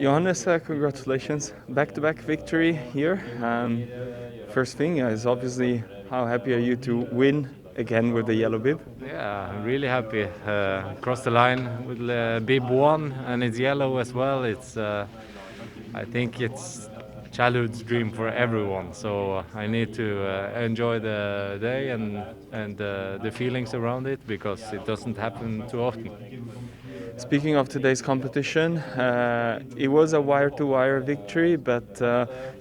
Johannes, congratulations. Back-to-back victory here. First thing is obviously how happy are you to win again with the yellow bib? Yeah, I'm really happy. Crossed the line with bib 1 and it's yellow as well. I think it's childhood's dream for everyone. So I need to enjoy the day and the feelings around it because it doesn't happen too often. Speaking of today's competition, it was a wire-to-wire victory, but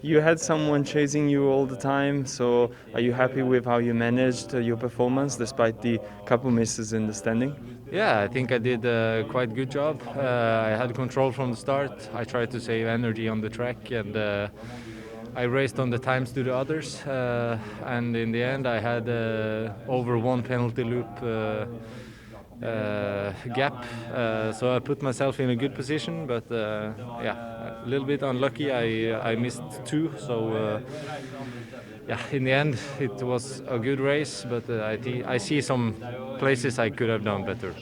you had someone chasing you all the time. So are you happy with how you managed your performance despite the couple misses in the standing? Yeah, I think I did a quite good job. I had control from the start. I tried to save energy on the track and I raced on the times to the others. And in the end, I had over one penalty loop gap. So I put myself in a good position, but yeah, a little bit unlucky. I missed 2. So yeah, in the end, it was a good race, but I see some places I could have done better.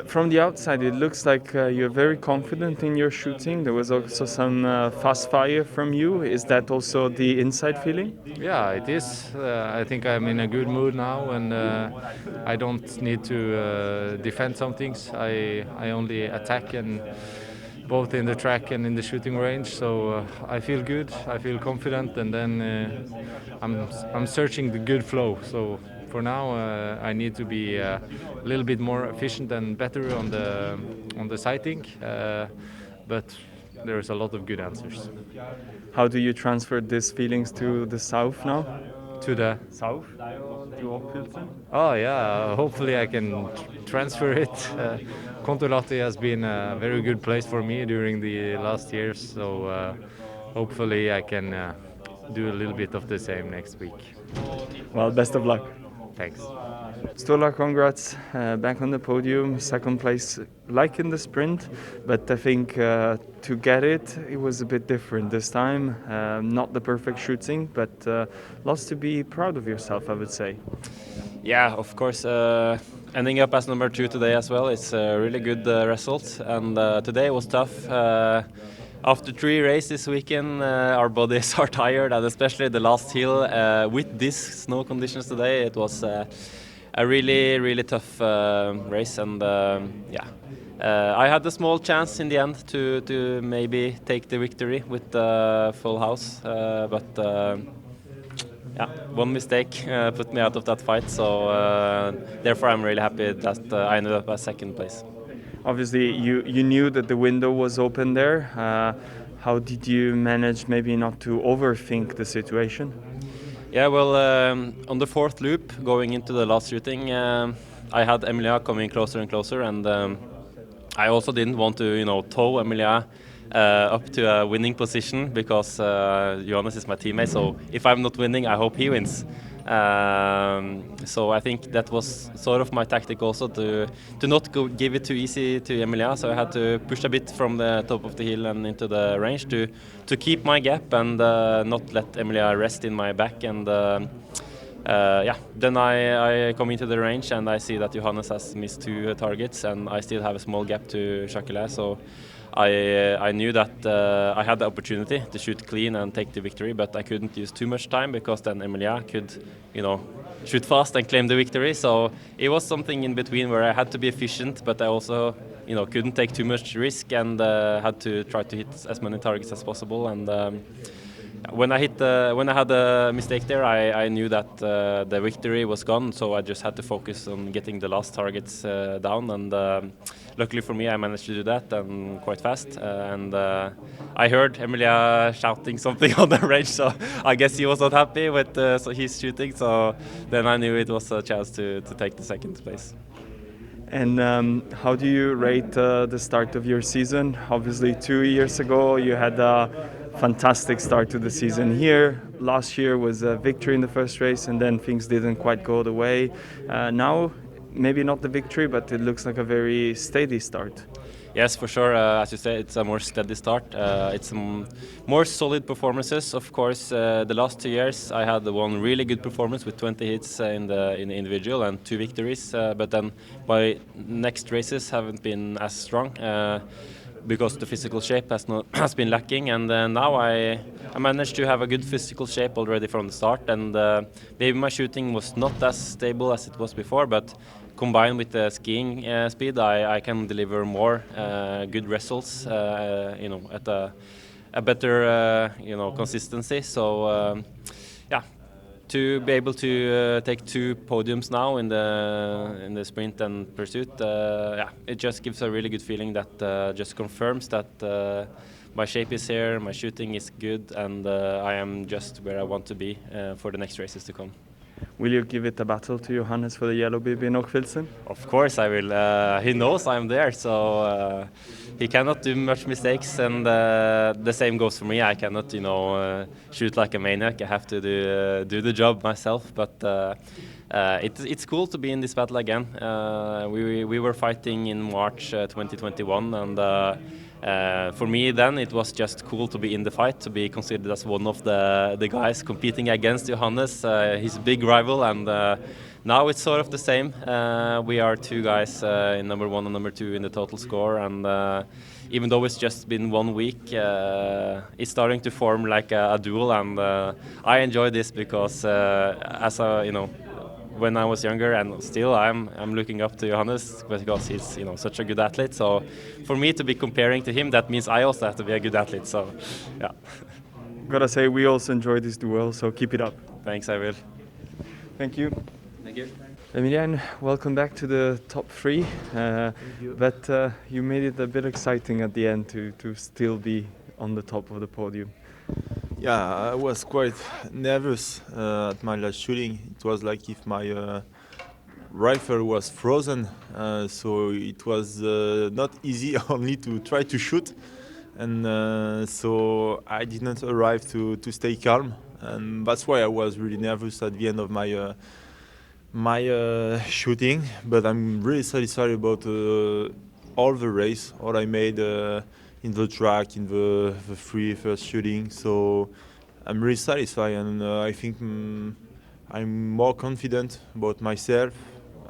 From the outside, it looks like you're very confident in your shooting. There was also some fast fire from you. Is that also the inside feeling? Yeah, it is. I think I'm in a good mood now, and I don't need to defend some things. I only attack, and both in the track and in the shooting range. So I feel good. I feel confident, and then I'm searching the good flow. So for now, I need to be a little bit more efficient and better on the sighting. But there's a lot of good answers. How do you transfer these feelings to the south now? To the South? To Oppfylsen? Oh yeah, hopefully I can transfer it. Kontiolahti has been a very good place for me during the last years, so hopefully I can do a little bit of the same next week. Well, best of luck. Thanks. Sturla, congrats. Back on the podium, second place, like in the sprint, but I think to get it, it was a bit different this time. Not the perfect shooting, but lots to be proud of yourself, I would say. Yeah, of course. Ending up as number 2 today as well, it's a really good result. And today was tough. After 3 races this weekend, our bodies are tired, and especially the last hill with these snow conditions today, it was a really, really tough race. And yeah, I had a small chance in the end to maybe take the victory with the full house, but yeah, one mistake put me out of that fight. So therefore, I'm really happy that I ended up at second place. Obviously, you knew that the window was open there. How did you manage maybe not to overthink the situation? Yeah, well, on the 4th loop, going into the last shooting, I had Emilien coming closer and closer, and I also didn't want to, tow Emilien up to a winning position because Johannes is my teammate. So if I'm not winning, I hope he wins. So I think that was sort of my tactic also to not give it too easy to Emilien. So I had to push a bit from the top of the hill and into the range to keep my gap and not let Emilien rest in my back. And yeah, then I come into the range and I see that Johannes has missed 2 targets and I still have a small gap to Jacquelin. So I knew that I had the opportunity to shoot clean and take the victory, but I couldn't use too much time because then Emilien could, shoot fast and claim the victory. So it was something in between where I had to be efficient, but I also, couldn't take too much risk and had to try to hit as many targets as possible. And when I had a mistake there, I knew that the victory was gone. So I just had to focus on getting the last targets down. And luckily for me, I managed to do that and quite fast. And I heard Emilien shouting something on the range, so I guess he was not happy with his shooting. So then I knew it was a chance to take the second place. And how do you rate the start of your season? Obviously, 2 years ago you had a fantastic start to the season here. Last year was a victory in the first race, and then things didn't quite go the way. Now, maybe not the victory, but it looks like a very steady start. Yes, for sure. As you say, it's a more steady start. It's more solid performances. Of course, the last 2 years I had one really good performance with 20 hits in the individual and 2 victories. But then my next races haven't been as strong. because the physical shape has been lacking, and now I managed to have a good physical shape already from the start, and maybe my shooting was not as stable as it was before, but combined with the skiing speed, I can deliver more good results, at a better consistency. So yeah, to be able to take 2 podiums now in the sprint and pursuit, it just gives a really good feeling that just confirms that my shape is here, my shooting is good, and I am just where I want to be for the next races to come. Will you give it a battle to Johannes for the yellow bib in Ochvilsen? Of course I will. He knows I'm there, so he cannot do much mistakes, and the same goes for me. I cannot, shoot like a maniac. I have to do the job myself. But it's cool to be in this battle again. We were fighting in March 2021, and for me then it was just cool to be in the fight, to be considered as one of the guys competing against Johannes, his big rival, and now it's sort of the same. We are 2 guys in number 1 and number 2 in the total score, and even though it's just been 1 week, it's starting to form like a duel, and I enjoy this because when I was younger, and still I'm looking up to Johannes because he's such a good athlete. So for me to be comparing to him, that means I also have to be a good athlete. So yeah. Gotta say, we also enjoy this duel, so keep it up. Thanks, I will. Thank you. Thank you. Emilien, welcome back to the top 3. But you made it a bit exciting at the end to still be on the top of the podium. Yeah, I was quite nervous at my last shooting. It was like if my rifle was frozen, so it was not easy only to try to shoot, and so I did not arrive to stay calm, and that's why I was really nervous at the end of my shooting. But I'm really satisfied about all the race, all I made in the track, in the 3 first shooting. So I'm really satisfied, and I think I'm more confident about myself,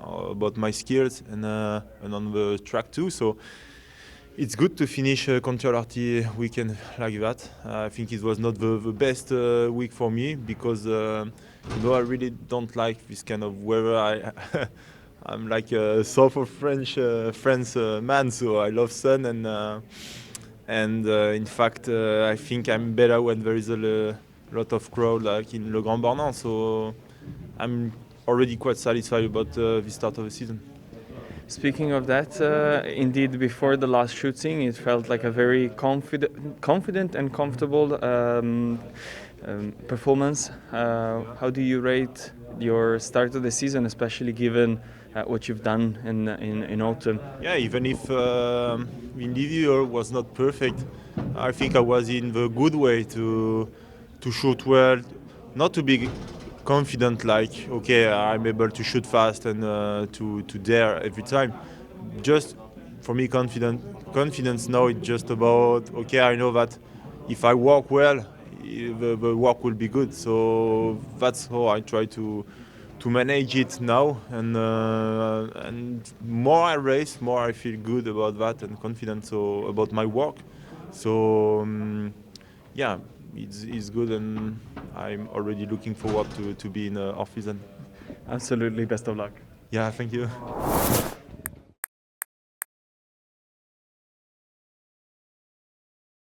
about my skills, and on the track too. So it's good to finish Kontiolahti weekend like that. I think it was not the best week for me because I really don't like this kind of weather. I'm like a South of France man, so I love sun, and in fact I think I'm better when there is a lot of crowd, like in Le Grand Bornand. So I'm already quite satisfied about the start of the season. Speaking of that, indeed, before the last shooting, it felt like a very confident and comfortable performance. How do you rate your start of the season, especially given what you've done in autumn? Yeah, even if the individual was not perfect, I think I was in the good way to shoot well, not to be confident like, okay, I'm able to shoot fast and to dare every time. Just for me, confidence now it's just about, okay, I know that if I work well, the work will be good. So that's how I try to manage it now, and more I race, more I feel good about that and confident so about my work. So yeah, it's good, and I'm already looking forward to be in off-season. Absolutely, best of luck. Yeah, thank you.